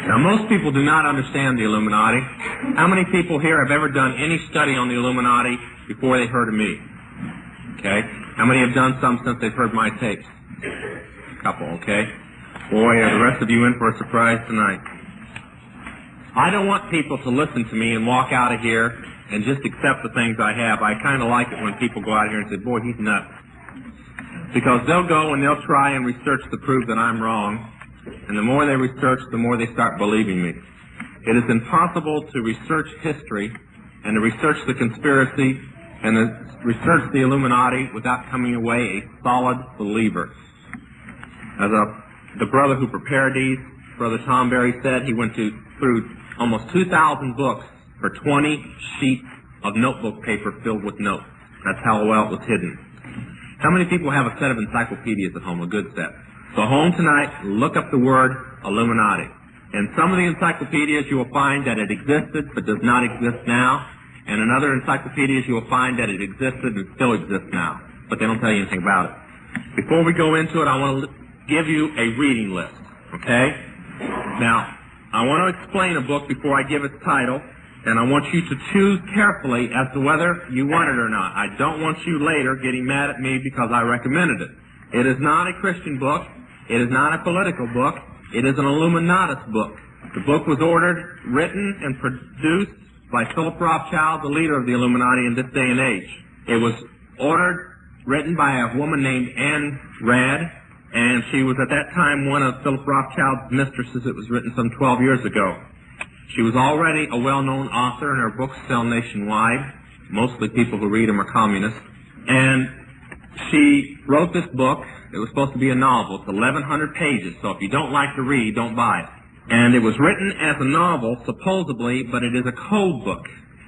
Now, most people do not understand the Illuminati. How many people here have ever done any study on the Illuminati before they heard of me? Okay. How many have done some since they've heard my tapes? A couple, okay. Boy, are the rest of you in for a surprise tonight. I don't want people to listen to me and walk out of here and just accept the things I have. I kind of like it when people go out here and say, boy, he's nuts. Because they'll go and they'll try and research to prove that I'm wrong. And the more they research, the more they start believing me. It is impossible to research history and to research the conspiracy and to research the Illuminati without coming away a solid believer. As the brother who prepared these, Brother Tom Berry, said, he went through almost 2,000 books for 20 sheets of notebook paper filled with notes. That's how well it was hidden. How many people have a set of encyclopedias at home, a good set? So home tonight, look up the word Illuminati. In some of the encyclopedias you will find that it existed but does not exist now. And in other encyclopedias you will find that it existed and still exists now. But they don't tell you anything about it. Before we go into it, I want to give you a reading list. Okay? Now, I want to explain a book before I give its title. And I want you to choose carefully as to whether you want it or not. I don't want you later getting mad at me because I recommended it. It is not a Christian book. It is not a political book. It is an Illuminatus book. The book was ordered, written, and produced by Philip Rothschild, the leader of the Illuminati in this day and age. It was ordered, written by a woman named Anne Rand, and she was at that time one of Philip Rothschild's mistresses. It was written some 12 years ago. She was already a well-known author, and her books sell nationwide. Mostly people who read them are communists. And she wrote this book. It was supposed to be a novel. It's 1,100 pages, so if you don't like to read, don't buy it. And it was written as a novel, supposedly, but it is a code book.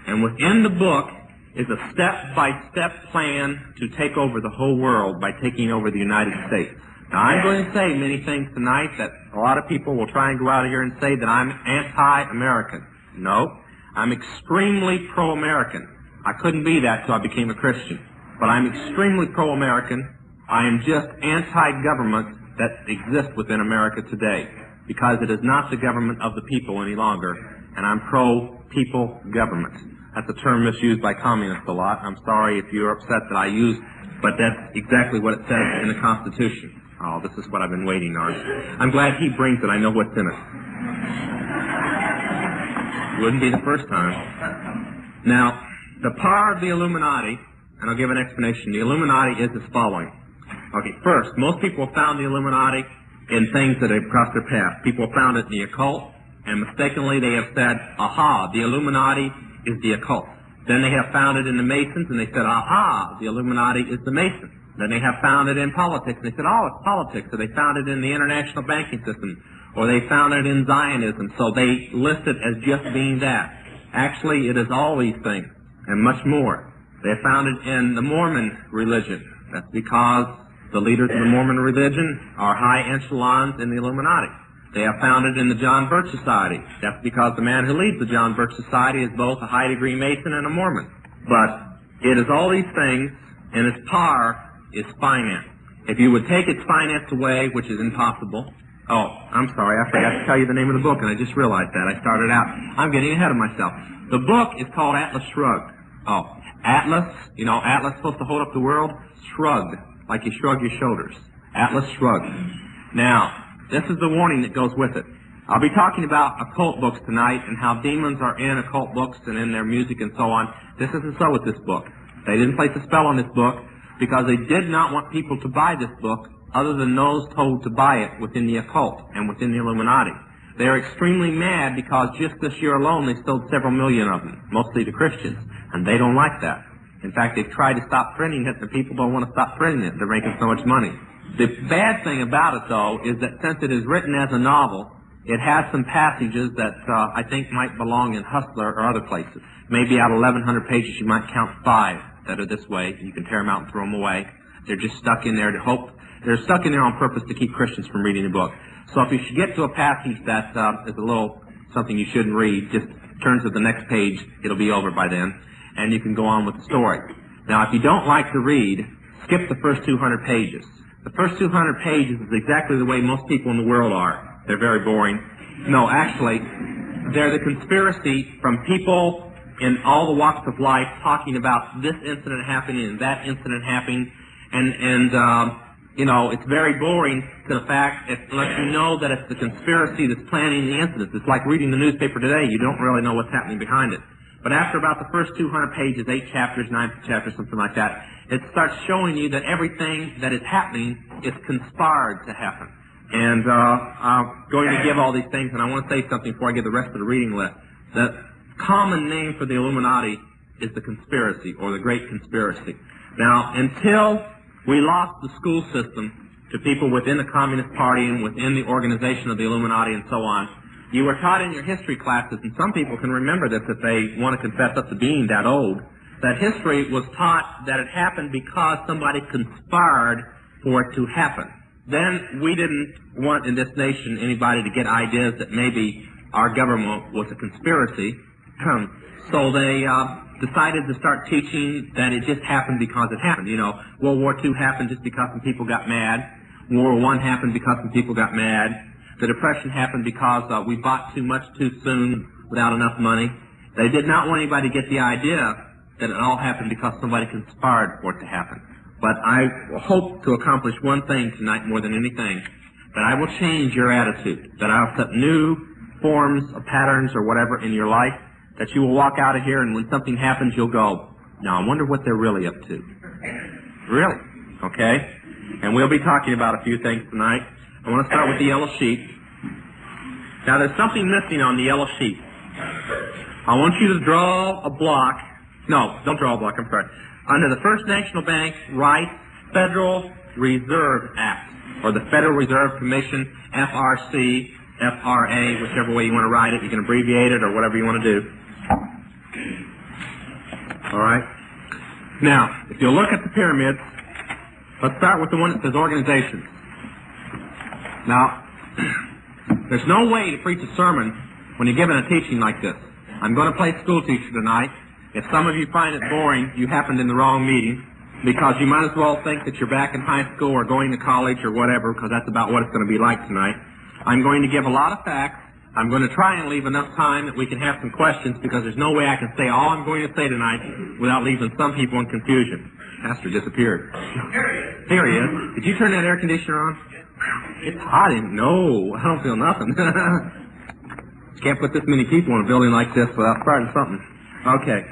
And within the book is a step-by-step plan to take over the whole world by taking over the United States. Now, I'm going to say many things tonight that a lot of people will try and go out of here and say that I'm anti-American. No, I'm extremely pro-American. I couldn't be that until I became a Christian. But I'm extremely pro-American. I am just anti-government that exists within America today, because it is not the government of the people any longer, and I'm pro-people government. That's a term misused by communists a lot. I'm sorry if you're upset that I use, but that's exactly what it says in the Constitution. Oh, this is what I've been waiting on. I'm glad he brings it. I know what's in it. Wouldn't be the first time. Now, the power of the Illuminati, and I'll give an explanation. The Illuminati is as following. Okay, first, most people have found the Illuminati in things that have crossed their path. People have found it in the occult, and mistakenly they have said, aha, the Illuminati is the occult. Then they have found it in the Masons, and they said, aha, the Illuminati is the Masons. Then they have found it in politics, and they said, oh, it's politics. So they found it in the international banking system, or they found it in Zionism. So they list it as just being that. Actually, it is all these things, and much more. They have found it in the Mormon religion. That's because the leaders of the Mormon religion are high echelons in the Illuminati. They have found it in the John Birch Society. That's because the man who leads the John Birch Society is both a high-degree Mason and a Mormon. But it is all these things, and its power is finance. If you would take its finance away, which is impossible. Oh, I'm sorry, I forgot to tell you the name of the book, and I just realized that. I started out. I'm getting ahead of myself. The book is called Atlas Shrugged. Oh, Atlas, you know, Atlas supposed to hold up the world? Shrugged, like you shrug your shoulders. Atlas Shrugged. Now, this is the warning that goes with it. I'll be talking about occult books tonight and how demons are in occult books and in their music and so on. This isn't so with this book. They didn't place a spell on this book because they did not want people to buy this book other than those told to buy it within the occult and within the Illuminati. They are extremely mad because just this year alone they sold several million of them, mostly to Christians, and they don't like that. In fact, they've tried to stop printing it, and people don't want to stop printing it. They're making so much money. The bad thing about it, though, is that since it is written as a novel, it has some passages that I think might belong in Hustler or other places. Maybe out of 1,100 pages, you might count 5 that are this way. You can tear them out and throw them away. They're just stuck in there to hope. They're stuck in there on purpose to keep Christians from reading the book. So if you should get to a passage that is a little something you shouldn't read, just turn to the next page. It'll be over by then, and you can go on with the story. Now, if you don't like to read, skip the first 200 pages. The first 200 pages is exactly the way most people in the world are. They're very boring. No, actually, they're the conspiracy from people in all the walks of life talking about this incident happening and that incident happening, and you know, it's very boring to the fact it lets you know that it's the conspiracy that's planning the incidents. It's like reading the newspaper today. You don't really know what's happening behind it. But after about the first 200 pages, 8 chapters, 9 chapters, something like that, it starts showing you that everything that is happening is conspired to happen. And I'm going to give all these things, and I want to say something before I give the rest of the reading list. The common name for the Illuminati is the conspiracy, or the Great Conspiracy. Now, until we lost the school system to people within the Communist Party and within the organization of the Illuminati and so on, you were taught in your history classes, and some people can remember this if they want to confess up to being that old, that history was taught that it happened because somebody conspired for it to happen. Then we didn't want in this nation anybody to get ideas that maybe our government was a conspiracy, so they decided to start teaching that it just happened because it happened. You know, World War II happened just because some people got mad. World War I happened because some people got mad. The Depression happened because we bought too much too soon without enough money. They did not want anybody to get the idea that it all happened because somebody conspired for it to happen. But I hope to accomplish one thing tonight more than anything, that I will change your attitude, that I'll set new forms of patterns or whatever in your life, that you will walk out of here and when something happens you'll go, now I wonder what they're really up to. Really? Okay? And we'll be talking about a few things tonight. I want to start with the yellow sheet. Now there's something missing on the yellow sheet. I want you to draw a block. No, don't draw a block, I'm sorry. Under the First National Bank, write Federal Reserve Act, or the Federal Reserve Commission, FRC, FRA, whichever way you want to write it. You can abbreviate it or whatever you want to do. All right? Now, if you look at the pyramids, let's start with the one that says organizations. Now, there's no way to preach a sermon when you're given a teaching like this. I'm going to play school teacher tonight. If some of you find it boring, you happened in the wrong meeting, because you might as well think that you're back in high school or going to college or whatever, because that's about what it's going to be like tonight. I'm going to give a lot of facts. I'm going to try and leave enough time that we can have some questions, because there's no way I can say all I'm going to say tonight without leaving some people in confusion. Pastor disappeared. Here he is. Did you turn that air conditioner on? It's hot in. No, I don't feel nothing. Can't put this many people in a building like this without starting something. Okay.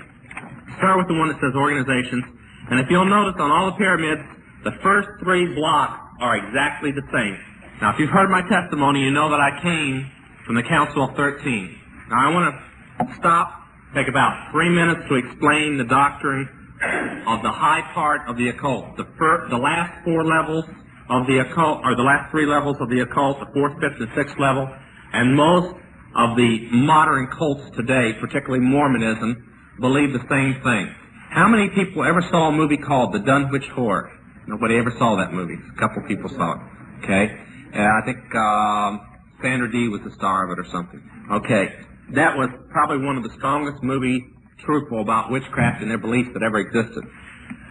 Start with the one that says organizations. And if you'll notice on all the pyramids, the first 3 blocks are exactly the same. Now, if you've heard my testimony, you know that I came from the Council of 13. Now, I want to stop, take about 3 minutes to explain the doctrine of the high part of the occult. The last 4 levels of the occult, or the last 3 levels of the occult, the 4th, 5th, and 6th level, and most of the modern cults today, particularly Mormonism, believe the same thing. How many people ever saw a movie called The Dunwich Horror? Nobody ever saw that movie. A couple people saw it. Okay? I think Sandra Dee was the star of it or something. Okay. That was probably one of the strongest movies truthful about witchcraft and their beliefs that ever existed.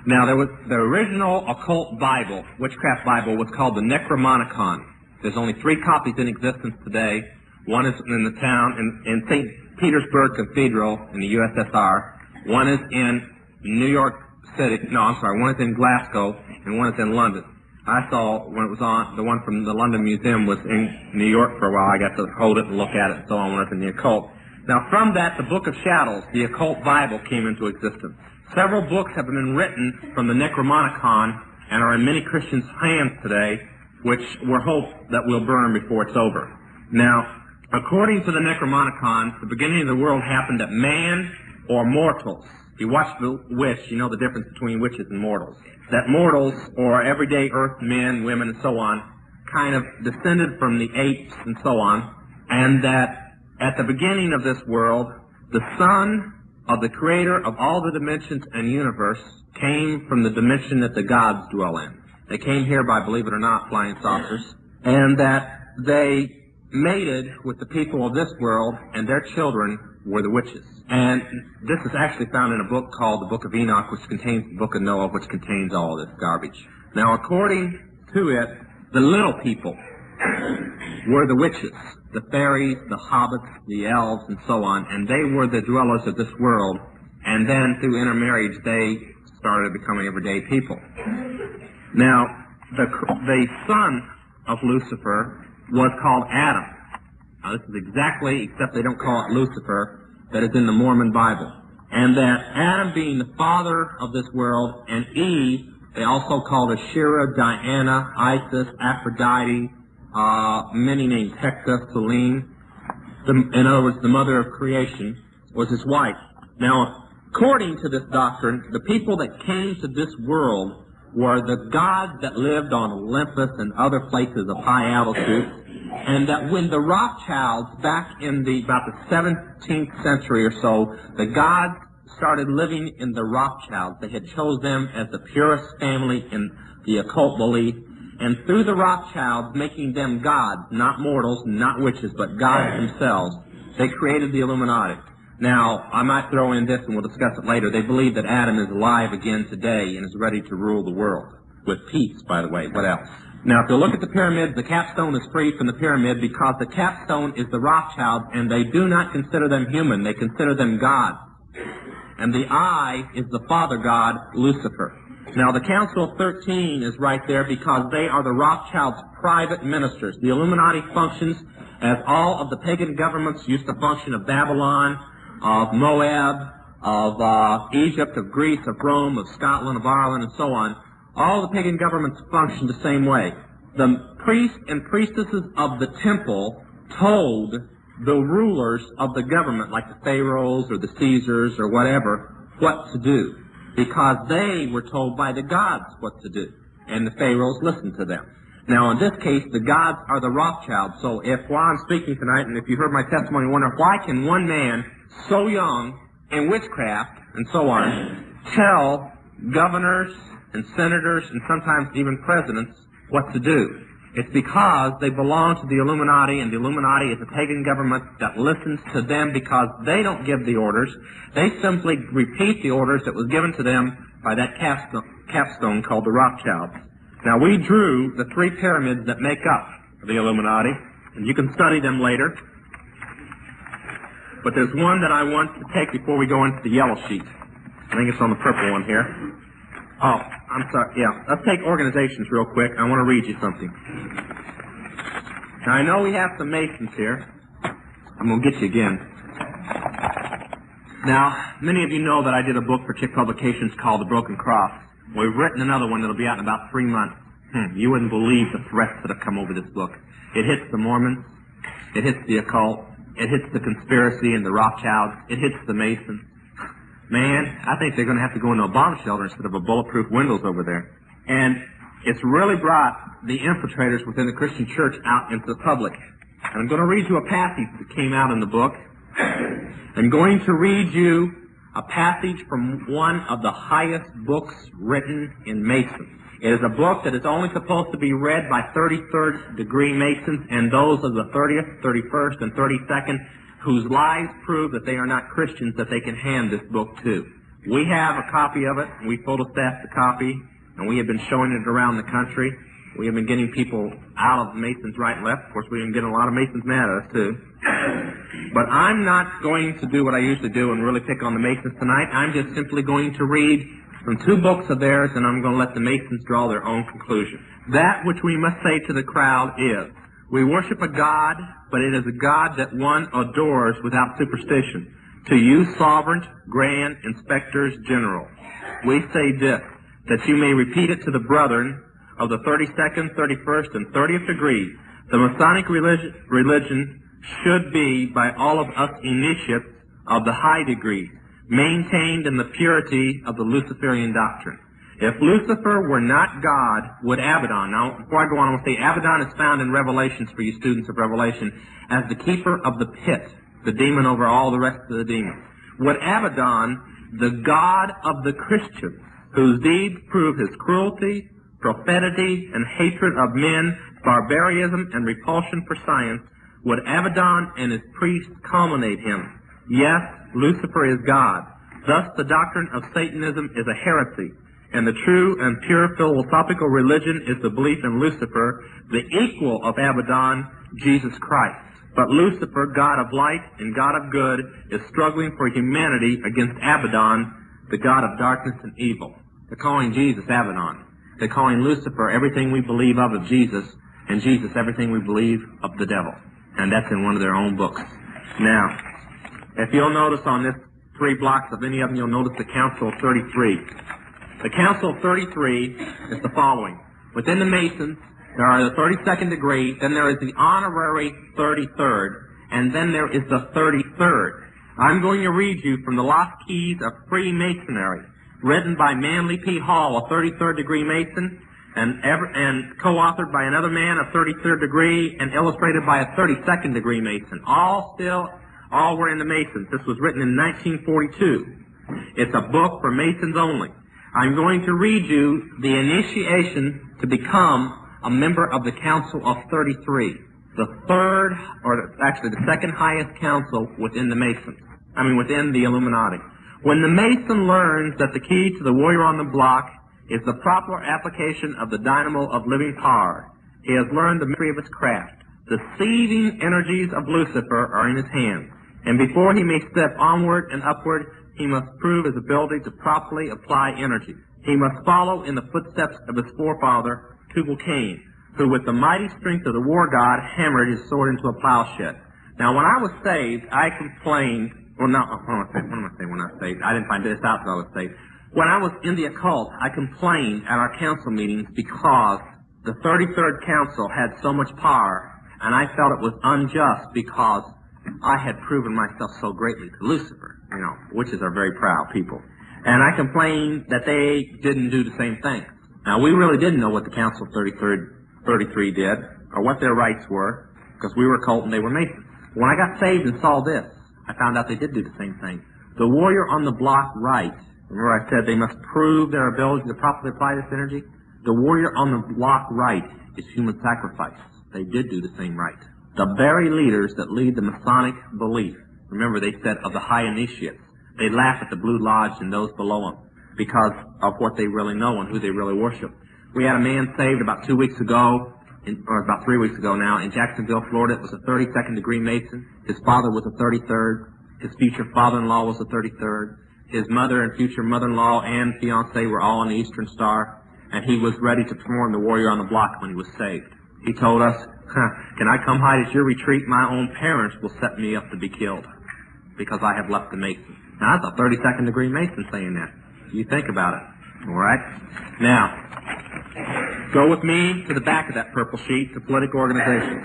Now, there was the original occult Bible, witchcraft Bible, was called the Necromonicon. There's only 3 copies in existence today. One is in the town, in St. Petersburg Cathedral in the USSR. One is in New York City. No, I'm sorry. One is in Glasgow, and one is in London. I saw when it was on, the one from the London Museum was in New York for a while. I got to hold it and look at it and so on when it was in the occult. Now, from that, the Book of Shadows, the occult Bible, came into existence. Several books have been written from the Necromonicon and are in many Christians' hands today, which we're hope that will burn before it's over. Now, according to the Necromonicon, the beginning of the world happened that man or mortals, if you watch The Witch, you know the difference between witches and mortals, that mortals, or everyday earth men, women, and so on, kind of descended from the apes and so on, and that at the beginning of this world, the son of the creator of all the dimensions and universe came from the dimension that the gods dwell in. They came here by, believe it or not, flying saucers, and that they mated with the people of this world, and their children were the witches. And this is actually found in a book called the Book of Enoch, which contains the Book of Noah, which contains all of this garbage. Now, according to it, the little people were the witches, the fairies, the hobbits, the elves, and so on, and they were the dwellers of this world, and then through intermarriage they started becoming everyday people. Now, the son of Lucifer was called Adam. Now, this is exactly, except they don't call it Lucifer, that is in the Mormon Bible. And that Adam being the father of this world, and Eve, they also called Asherah, Diana, Isis, Aphrodite, many names, Hector, Selene. In other words, the mother of creation was his wife. Now, according to this doctrine, the people that came to this world were the gods that lived on Olympus and other places of high altitude, and that when the Rothschilds, back in about the 17th century or so, the gods started living in the Rothschilds. They had chose them as the purest family in the occult belief, and through the Rothschilds, making them gods, not mortals, not witches, but gods themselves, they created the Illuminati. Now, I might throw in this, and we'll discuss it later. They believe that Adam is alive again today and is ready to rule the world. With peace, by the way. What else? Now, if you look at the pyramids, the capstone is free from the pyramid because the capstone is the Rothschilds, and they do not consider them human. They consider them gods. And the eye is the father god, Lucifer. Now, the Council of 13 is right there because they are the Rothschilds' private ministers. The Illuminati functions as all of the pagan governments used to function, of Babylon, of Moab, of Egypt, of Greece, of Rome, of Scotland, of Ireland, and so on. All the pagan governments function the same way. The priests and priestesses of the temple told the rulers of the government, like the pharaohs or the Caesars or whatever, what to do, because they were told by the gods what to do, and the pharaohs listened to them. Now, in this case, the gods are the Rothschilds. So if while I'm speaking tonight, and if you heard my testimony, you wonder, why can one man so young in witchcraft and so on tell governors and senators and sometimes even presidents what to do? It's because they belong to the Illuminati, and the Illuminati is a pagan government that listens to them because they don't give the orders. They simply repeat the orders that was given to them by that capstone called the Rothschilds. Now, we drew the three pyramids that make up the Illuminati, and you can study them later. But there's one that I want to take before we go into the yellow sheet. I think it's on the purple one here. Oh, I'm sorry. Yeah, let's take organizations real quick. I want to read you something. Now, I know we have some Masons here. I'm going to get you again. Now, many of you know that I did a book for Chick Publications called The Broken Cross. We've written another one that'll be out in about 3 months. You wouldn't believe the threats that have come over this book. It hits the Mormons. It hits the occult. It hits the conspiracy and the Rothschilds. It hits the Masons. Man, I think they're going to have to go into a bomb shelter instead of a bulletproof windows over there. And it's really brought the infiltrators within the Christian church out into the public. And I'm going to read you a passage that came out in the book. I'm going to read you a passage from one of the highest books written in Mason. It is a book that is only supposed to be read by 33rd degree Masons and those of the 30th, 31st, and 32nd whose lives prove that they are not Christians that they can hand this book to. We have a copy of it, and we photostat the copy, and we have been showing it around the country. We have been getting people out of Masons right and left. Of course, we've been getting a lot of Masons mad at us, too. But I'm not going to do what I usually do and really pick on the Masons tonight. I'm just simply going to read from 2 books of theirs, and I'm going to let the Masons draw their own conclusion. That which we must say to the crowd is, we worship a God, but it is a God that one adores without superstition. To you, sovereign, grand, inspectors general, we say this, that you may repeat it to the brethren of the 32nd, 31st, and 30th degrees. The Masonic religion should be, by all of us initiates of the high degree, maintained in the purity of the Luciferian doctrine. If Lucifer were not God, would Abaddon, now before I go on, I want to say Abaddon is found in Revelations for you students of Revelation as the keeper of the pit, the demon over all the rest of the demons. Would Abaddon, the God of the Christians, whose deeds prove his cruelty, profanity, and hatred of men, barbarism, and repulsion for science, would Abaddon and his priests culminate him? Yes, Lucifer is God. Thus the doctrine of Satanism is a heresy, and the true and pure philosophical religion is the belief in Lucifer, the equal of Abaddon, Jesus Christ. But Lucifer, god of light and god of good, is struggling for humanity against Abaddon, the god of darkness and evil. They're calling Jesus Abaddon. They're calling Lucifer everything we believe of Jesus, and Jesus everything we believe of the devil. And that's in one of their own books. Now, if you'll notice on this 3 blocks of any of them, you'll notice the Council of 33. The Council of 33 is the following. Within the Masons, there are the 32nd degree, then there is the honorary 33rd, and then there is the 33rd. I'm going to read you from the Lost Keys of Freemasonry, written by Manly P. Hall, a 33rd degree Mason, and co-authored by another man, a 33rd degree, and illustrated by a 32nd degree Mason. All were in the Masons. This was written in 1942. It's a book for Masons only. I'm going to read you the initiation to become a member of the Council of 33, the third, or actually the second highest council within the Masons. Within the Illuminati. When the Mason learns that the key to the warrior on the block is the proper application of the dynamo of living power, he has learned the mystery of his craft. The seething energies of Lucifer are in his hands, and before he may step onward and upward, he must prove his ability to properly apply energy. He must follow in the footsteps of his forefather, Tubal-Cain, who with the mighty strength of the war god hammered his sword into a plowshed. Now, when I was saved, I complained. Well, no, what am I saying when I was saved? I didn't find this out until I was saved. When I was in the occult, I complained at our council meetings because the 33rd council had so much power, and I felt it was unjust because I had proven myself so greatly to Lucifer. Witches are very proud people. And I complained that they didn't do the same thing. Now, we really didn't know what the Council of 33 did, or what their rights were, because we were occult and they were Masons. When I got saved and saw this, I found out they did do the same thing. The warrior on the block right, remember I said they must prove their ability to properly apply this energy? The warrior on the block right is human sacrifice. They did do the same right. The very leaders that lead the Masonic belief, remember they said of the high initiates, they laugh at the Blue Lodge and those below them because of what they really know and who they really worship. We had a man saved about 2 weeks ago, or about 3 weeks ago now, in Jacksonville, Florida. It was a 32nd degree Mason. His father was a 33rd. His future father-in-law was a 33rd. His mother and future mother-in-law and fiancé were all in the Eastern Star, and he was ready to perform the warrior on the block when he was saved. He told us, can I come hide at your retreat? My own parents will set me up to be killed because I have left the Mason. Now, that's a 32nd degree Mason saying that. You think about it. All right? Now, go with me to the back of that purple sheet to political organizations.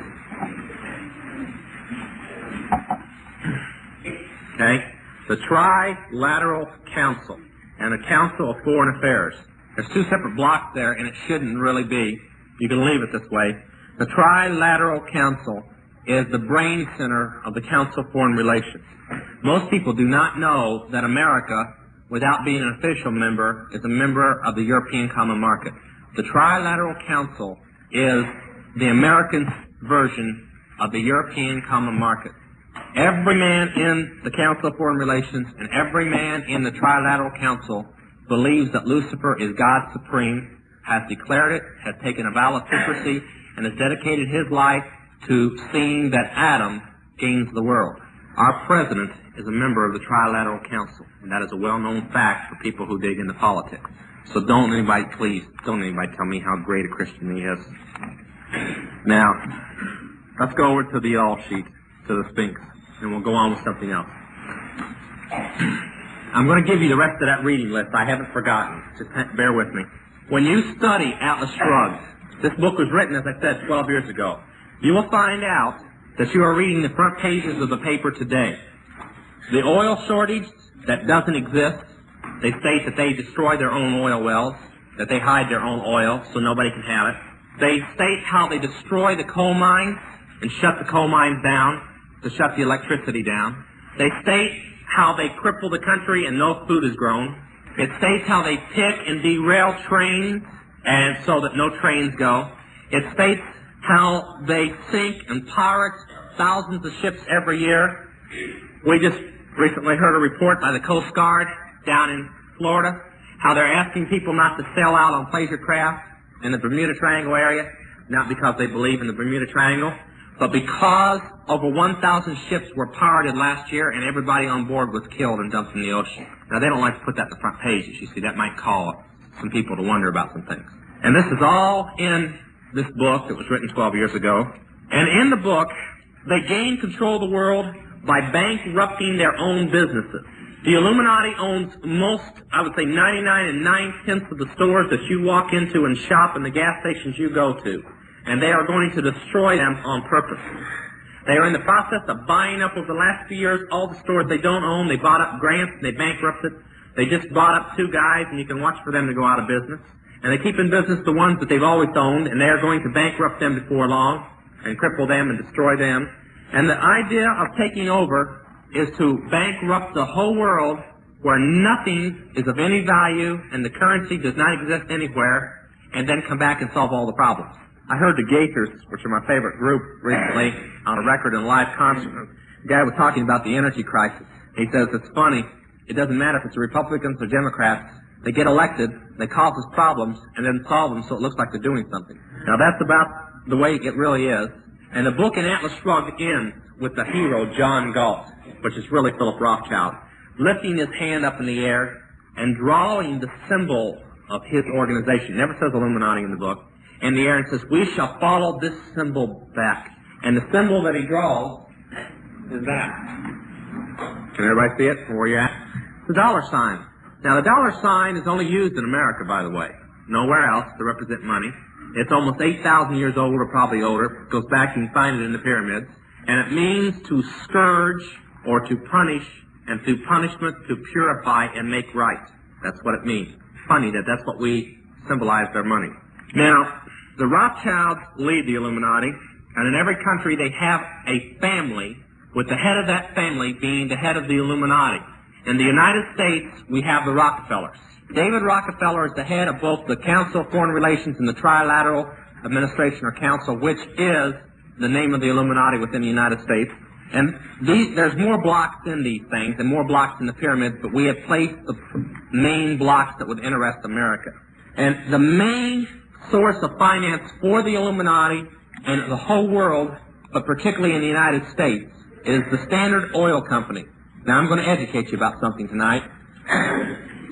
Okay? The Trilateral Council and the Council of Foreign Affairs. There's 2 separate blocks there, and it shouldn't really be. You can leave it this way. The Trilateral Council is the brain center of the Council of Foreign Relations. Most people do not know that America, without being an official member, is a member of the European Common Market. The Trilateral Council is the American version of the European Common Market. Every man in the Council of Foreign Relations and every man in the Trilateral Council believes that Lucifer is God Supreme, has declared it, has taken a vow of secrecy, and has dedicated his life to seeing that Adam gains the world. Our president is a member of the Trilateral Council, and that is a well-known fact for people who dig into politics. So don't anybody tell me how great a Christian he is. Now, let's go over to the all sheet, to the Sphinx, and we'll go on with something else. I'm going to give you the rest of that reading list. I haven't forgotten. Just bear with me. When you study Atlas Shrugged, this book was written, as I said, 12 years ago. You will find out that you are reading the front pages of the paper today. The oil shortage that doesn't exist, they state that they destroy their own oil wells, that they hide their own oil so nobody can have it. They state how they destroy the coal mines and shut the coal mines down to shut the electricity down. They state how they cripple the country and no food is grown. It states how they pick and derail trains and so that no trains go. It states how they sink and pirate thousands of ships every year. We just recently heard a report by the Coast Guard down in Florida, how they're asking people not to sail out on pleasure craft in the Bermuda Triangle area, not because they believe in the Bermuda Triangle, But because over 1,000 ships were pirated last year and everybody on board was killed and dumped in the ocean. Now, they don't like to put that in the front pages. You see, that might cause some people to wonder about some things. And this is all in this book that was written 12 years ago. And in the book, they gained control of the world by bankrupting their own businesses. The Illuminati owns most, I would say 99 9/10 of the stores that you walk into and shop and the gas stations you go to. And they are going to destroy them on purpose. They are in the process of buying up over the last few years all the stores they don't own. They bought up Grants, they bankrupted. They just bought up 2 guys, and you can watch for them to go out of business. And they keep in business the ones that they've always owned, and they are going to bankrupt them before long and cripple them and destroy them. And the idea of taking over is to bankrupt the whole world where nothing is of any value and the currency does not exist anywhere, and then come back and solve all the problems. I heard the Gaithers, which are my favorite group, recently on a record in a live concert. The guy was talking about the energy crisis. He says, it's funny, it doesn't matter if it's Republicans or Democrats. They get elected, they cause us problems, and then solve them so it looks like they're doing something. Now that's about the way it really is. And the book in Atlas Shrugged ends with the hero, John Galt, which is really Philip Rothschild, lifting his hand up in the air and drawing the symbol of his organization. Never says Illuminati in the book. In the air and says, we shall follow this symbol back. And the symbol that he draws is that. Can everybody see it from where you're at? It's a dollar sign. Now, the dollar sign is only used in America, by the way. Nowhere else to represent money. It's almost 8,000 years old, or probably older. It goes back, you can find it in the pyramids. And it means to scourge or to punish, and through punishment to purify and make right. That's what it means. Funny that that's what we symbolize their money. Now, the Rothschilds lead the Illuminati, and in every country they have a family, with the head of that family being the head of the Illuminati. In the United States, we have the Rockefellers. David Rockefeller is the head of both the Council of Foreign Relations and the Trilateral Administration or Council, which is the name of the Illuminati within the United States. And there's more blocks in these things and more blocks in the pyramids, but we have placed the main blocks that would interest America. And the main source of finance for the Illuminati and the whole world, but particularly in the United States, is the Standard Oil Company. Now, I'm going to educate you about something tonight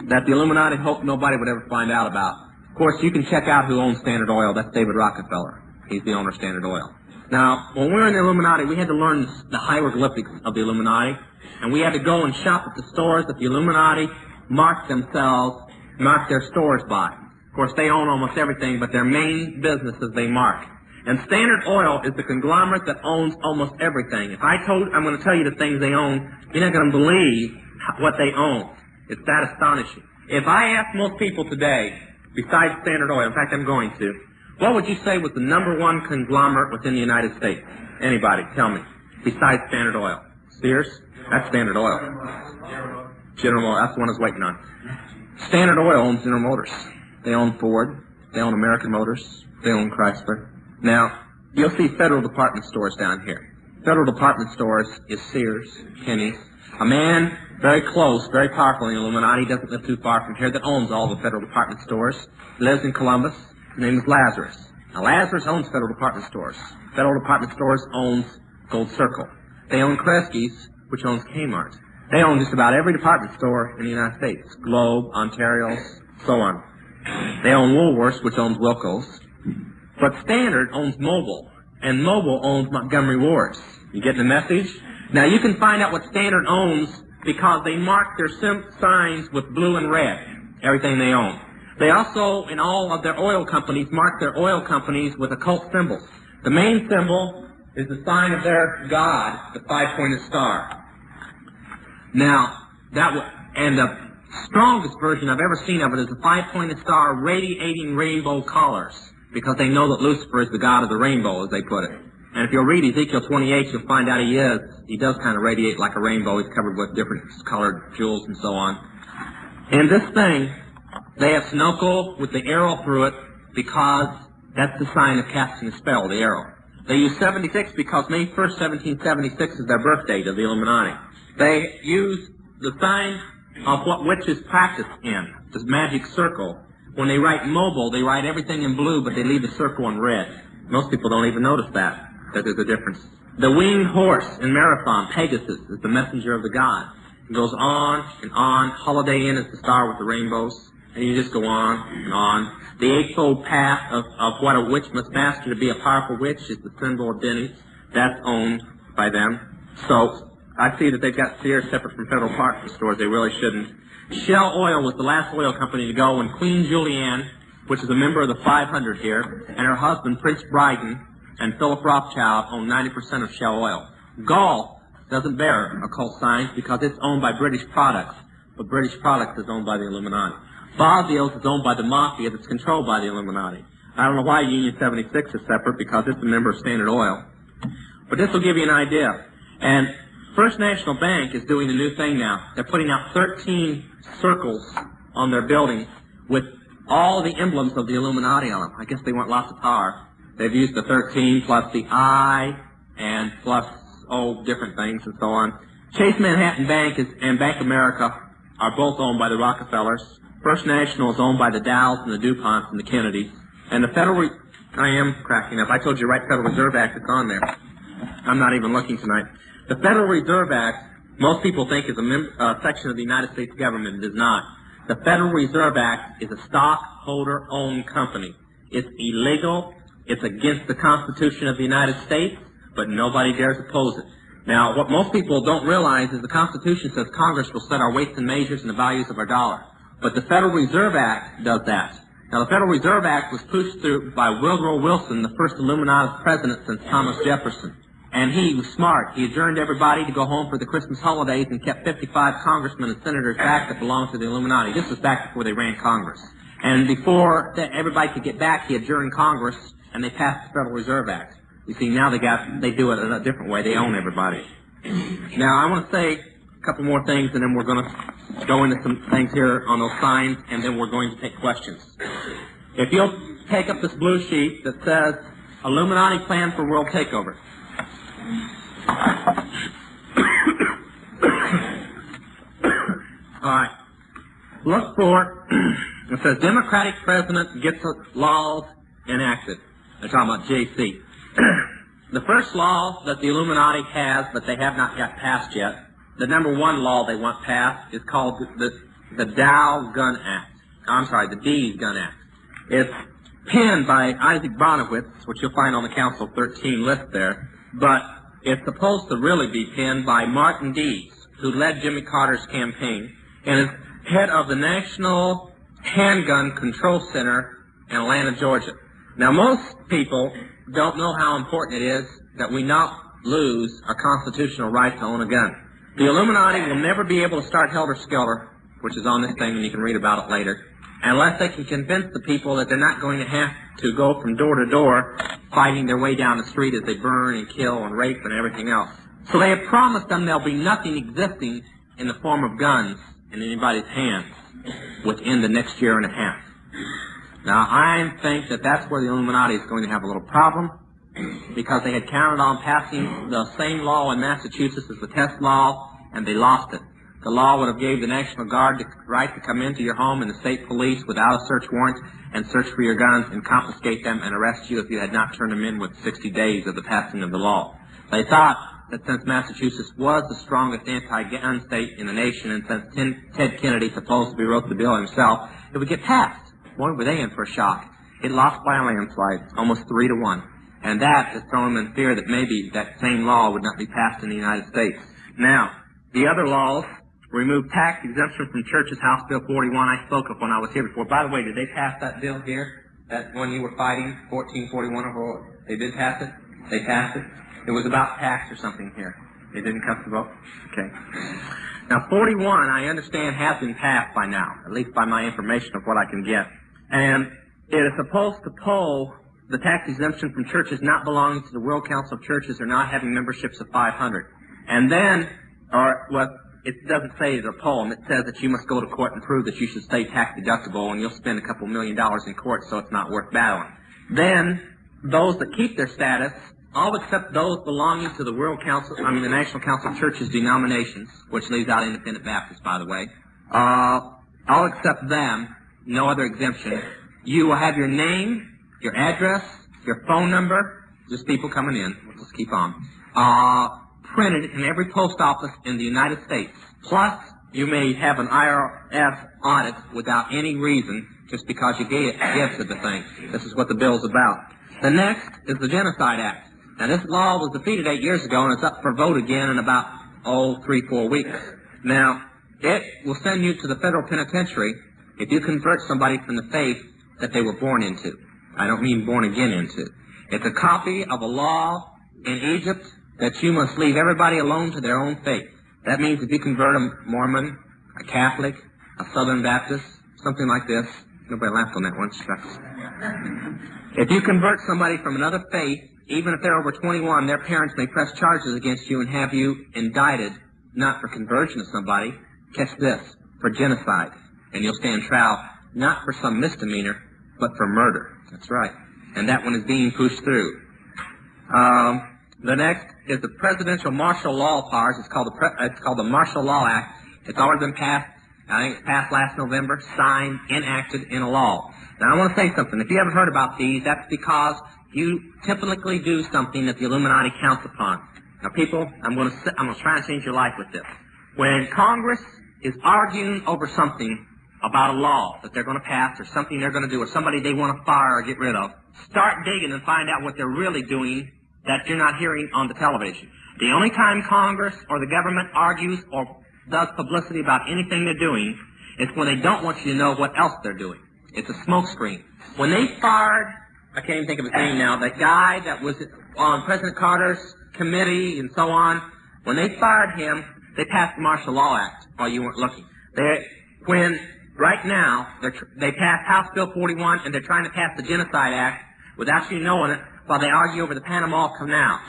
that the Illuminati hoped nobody would ever find out about. Of course, you can check out who owns Standard Oil. That's David Rockefeller. He's the owner of Standard Oil. Now, when we were in the Illuminati, we had to learn the hieroglyphics of the Illuminati, and we had to go and shop at the stores that the Illuminati marked their stores by. Of course, they own almost everything, but their main business is they mark. And Standard Oil is the conglomerate that owns almost everything. I'm going to tell you the things they own, you're not going to believe what they own. It's that astonishing. If I ask most people today, besides Standard Oil, in fact, I'm going to, what would you say was the #1 conglomerate within the United States? Anybody, tell me. Besides Standard Oil. Sears? That's Standard Oil. General Motors, that's the one I was waiting on. Standard Oil owns General Motors. They own Ford. They own American Motors. They own Chrysler. Now, you'll see Federal Department stores down here. Federal Department stores is Sears, Kenny's. A man very close, very powerful in the Illuminati, doesn't live too far from here, that owns all the Federal Department stores. Lives in Columbus. His name is Lazarus. Now, Lazarus owns Federal Department stores. Federal Department stores owns Gold Circle. They own Kresge's, which owns Kmart. They own just about every department store in the United States. Globe, Ontario's, so on. They own Woolworths, which owns Wilco's. But Standard owns Mobil, and Mobil owns Montgomery Ward's. You getting the message? Now, you can find out what Standard owns because they mark their signs with blue and red, everything they own. They also, in all of their oil companies, mark their oil companies with occult symbols. The main symbol is the sign of their god, the 5-pointed star. Now, and the strongest version I've ever seen of it is the 5-pointed star radiating rainbow colors, because they know that Lucifer is the god of the rainbow, as they put it. And if you'll read Ezekiel 28, you'll find out he does kind of radiate like a rainbow. He's covered with different colored jewels and so on. And this thing, they have Sunoco with the arrow through it because that's the sign of casting a spell, the arrow. They use 76 because May 1st, 1776 is their birth date of the Illuminati. They use the sign of what witches practice in, this magic circle. When they write mobile, they write everything in blue, but they leave the circle in red. Most people don't even notice that. that there's a difference. The winged horse in Marathon, Pegasus, is the messenger of the god. It goes on and on. Holiday Inn is the star with the rainbows. And you just go on and on. The eightfold path of what a witch must master to be a powerful witch is the symbol of Denny's. That's owned by them. So I see that they've got Sears separate from Federal Department stores. They really shouldn't. Shell Oil was the last oil company to go when Queen Julianne, which is a member of the 500 here, and her husband, Prince Bryden, and Philip Rothschild own 90% of Shell Oil. Gall doesn't bear occult signs because it's owned by British Products, but British Products is owned by the Illuminati. Bosnios is owned by the Mafia that's controlled by the Illuminati. I don't know why Union 76 is separate because it's a member of Standard Oil. But this will give you an idea. And First National Bank is doing a new thing now. They're putting out 13 circles on their buildings with all the emblems of the Illuminati on them. I guess they want lots of power. They've used the 13 plus the I and plus, different things and so on. Chase Manhattan Bank and Bank America are both owned by the Rockefellers. First National is owned by the Dows and the DuPonts and the Kennedys. And the I am cracking up. I told you, right, Federal Reserve Act is on there. I'm not even looking tonight. The Federal Reserve Act, most people think is a section of the United States government. It is not. The Federal Reserve Act is a stockholder-owned company. It's illegal. It's against the Constitution of the United States, but nobody dares oppose it. Now, what most people don't realize is the Constitution says Congress will set our weights and measures and the values of our dollar. But the Federal Reserve Act does that. Now, the Federal Reserve Act was pushed through by Woodrow Wilson, the first Illuminati president since Thomas Jefferson. And he was smart. He adjourned everybody to go home for the Christmas holidays and kept 55 congressmen and senators back that belonged to the Illuminati. This was back before they ran Congress. And before everybody could get back, he adjourned Congress, and they passed the Federal Reserve Act. You see, now they do it in a different way. They own everybody. Now, I want to say a couple more things, and then we're going to go into some things here on those signs, and then we're going to take questions. If you'll take up this blue sheet that says, Illuminati Plan for World Takeover. All right. Look for, it says Democratic President gets laws enacted. They're talking about JC. The first law that the Illuminati has, but they have not got passed yet, the number one law they want passed is called the Dow Gun Act. The Dees Gun Act. It's penned by Isaac Bonowitz, which you'll find on the Council 13 list there, but it's supposed to really be penned by Martin Dees, who led Jimmy Carter's campaign, and is head of the National Handgun Control Center in Atlanta, Georgia. Now, most people don't know how important it is that we not lose our constitutional right to own a gun. The Illuminati will never be able to start Helter Skelter, which is on this thing, and you can read about it later, unless they can convince the people that they're not going to have to go from door to door fighting their way down the street as they burn and kill and rape and everything else. So they have promised them there'll be nothing existing in the form of guns in anybody's hands within the next year and a half. Now, I think that that's where the Illuminati is going to have a little problem, because they had counted on passing the same law in Massachusetts as the test law, and they lost it. The law would have gave the National Guard the right to come into your home and the state police without a search warrant and search for your guns and confiscate them and arrest you if you had not turned them in within 60 days of the passing of the law. They thought that since Massachusetts was the strongest anti-gun state in the nation, and since Ted Kennedy supposedly wrote the bill himself, it would get passed. Boy, were they in for a shock. It lost by a landslide, almost 3-1. And that has thrown them in fear that maybe that same law would not be passed in the United States. Now, the other laws remove tax exemption from churches, House Bill 41, I spoke of when I was here before. By the way, did they pass that bill here? That one you were fighting, 1441, or they did pass it? They passed it? It was about tax or something here. They didn't come to vote? Okay. Now, 41, I understand, has been passed by now, at least by my information of what I can get. And it is supposed to pull the tax exemption from churches not belonging to the World Council of Churches or not having memberships of 500. And then, it doesn't say it's a poem. It says that you must go to court and prove that you should stay tax deductible, and you'll spend a couple $1 million in court, so it's not worth battling. Then, those that keep their status, all except those belonging to the the National Council of Churches denominations, which leaves out Independent Baptists, by the way, all except them, no other exemption. You will have your name, your address, your phone number, just people coming in, we'll just keep on, printed in every post office in the United States. Plus, you may have an IRS audit without any reason, just because you gave to the thing. This is what the bill's about. The next is the Genocide Act. Now, this law was defeated 8 years ago, and it's up for vote again in about, 3-4 weeks. Now, it will send you to the federal penitentiary if you convert somebody from the faith that they were born into. I don't mean born again into. It's a copy of a law in Egypt that you must leave everybody alone to their own faith. That means if you convert a Mormon, a Catholic, a Southern Baptist, something like this. Nobody laughed on that one. Shucks. If you convert somebody from another faith, even if they're over 21, their parents may press charges against you and have you indicted, not for conversion of somebody, catch this, for genocide. And you'll stand trial not for some misdemeanor, but for murder. That's right. And that one is being pushed through. The next is the presidential martial law powers. It's called the Martial Law Act. It's already been passed. I think it passed last November, signed, enacted in a law. Now, I want to say something. If you haven't heard about these, that's because you typically do something that the Illuminati counts upon. Now, people, I'm going to try and change your life with this. When Congress is arguing over something about a law that they're going to pass or something they're going to do or somebody they want to fire or get rid of, start digging and find out what they're really doing that you're not hearing on the television. The only time Congress or the government argues or does publicity about anything they're doing is when they don't want you to know what else they're doing. It's a smokescreen. When they fired, I can't even think of his name now, that guy that was on President Carter's committee and so on, when they fired him, they passed the Martial Law Act while you weren't looking. Right now, they passed House Bill 41 and they're trying to pass the Genocide Act without you knowing it while they argue over the Panama Canal.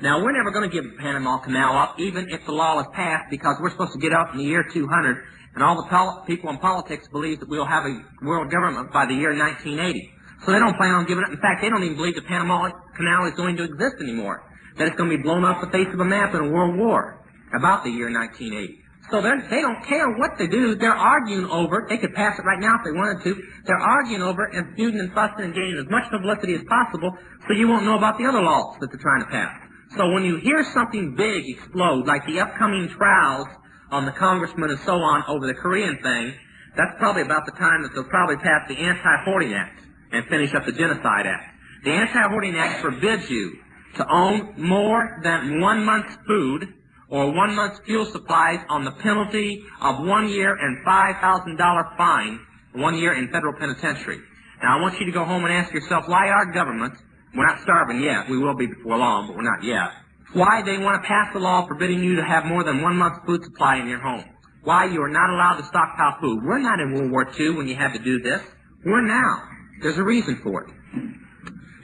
Now, we're never going to give the Panama Canal up, even if the law is passed, because we're supposed to get up in the year 200, and all the people in politics believe that we'll have a world government by the year 1980. So they don't plan on giving it. In fact, they don't even believe the Panama Canal is going to exist anymore, that it's going to be blown off the face of a map in a world war about the year 1980. So they don't care what they do. They're arguing over it. They could pass it right now if they wanted to. They're arguing over it and feuding and fussing and getting as much publicity as possible so you won't know about the other laws that they're trying to pass. So when you hear something big explode, like the upcoming trials on the congressman and so on over the Korean thing, that's probably about the time that they'll probably pass the Anti-Hoarding Act and finish up the Genocide Act. The Anti-Hoarding Act forbids you to own more than 1 month's food or 1 month's fuel supplies on the penalty of 1 year and $5,000 fine, 1 year in federal penitentiary. Now, I want you to go home and ask yourself why our government, we're not starving yet, we will be before long, but we're not yet, why they want to pass a law forbidding you to have more than 1 month's food supply in your home. Why you are not allowed to stockpile food. We're not in World War II when you had to do this. We're now. There's a reason for it.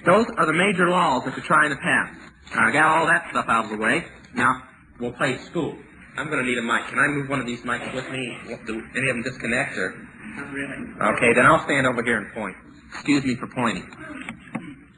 Those are the major laws that they're trying to pass. I got all that stuff out of the way. Now, we'll play school. I'm going to need a mic. Can I move one of these mics with me? Do any of them disconnect? Or? Not really. Okay, then I'll stand over here and point. Excuse me for pointing.